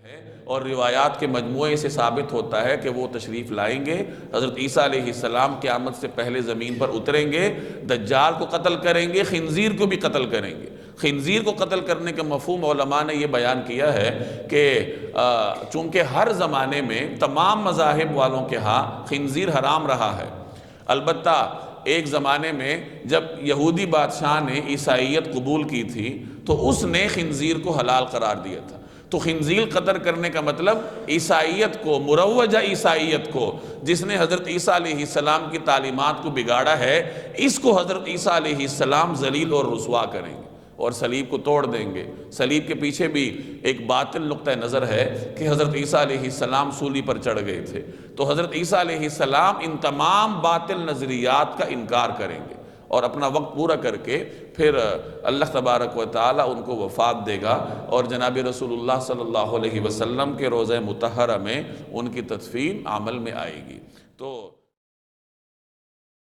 ہے اور روایات کے مجموعے سے ثابت ہوتا ہے کہ وہ تشریف لائیں گے۔ حضرت عیسیٰ علیہ السلام قیامت سے پہلے زمین پر اتریں گے، دجال کو قتل کریں گے، خنزیر کو بھی قتل کریں گے۔ خنزیر کو قتل کرنے کا مفہوم علماء نے یہ بیان کیا ہے کہ چونکہ ہر زمانے میں تمام مذاہب والوں کے ہاں خنزیر حرام رہا ہے، البتہ ایک زمانے میں جب یہودی بادشاہ نے عیسائیت قبول کی تھی تو اس نے خنزیر کو حلال قرار دیا تھا۔ تو خنزیر قتل کرنے کا مطلب عیسائیت کو، مروجہ عیسائیت کو، جس نے حضرت عیسیٰ علیہ السلام کی تعلیمات کو بگاڑا ہے، اس کو حضرت عیسیٰ علیہ السلام ذلیل اور رسوا کریں گے اور صلیب کو توڑ دیں گے۔ صلیب کے پیچھے بھی ایک باطل نقطہ نظر ہے کہ حضرت عیسیٰ علیہ السلام سولی پر چڑھ گئے تھے، تو حضرت عیسیٰ علیہ السلام ان تمام باطل نظریات کا انکار کریں گے اور اپنا وقت پورا کر کے پھر اللہ تبارک و تعالیٰ ان کو وفات دے گا اور جناب رسول اللہ صلی اللہ علیہ وسلم کے روضہ مطہرہ میں ان کی تدفین عمل میں آئے گی۔ تو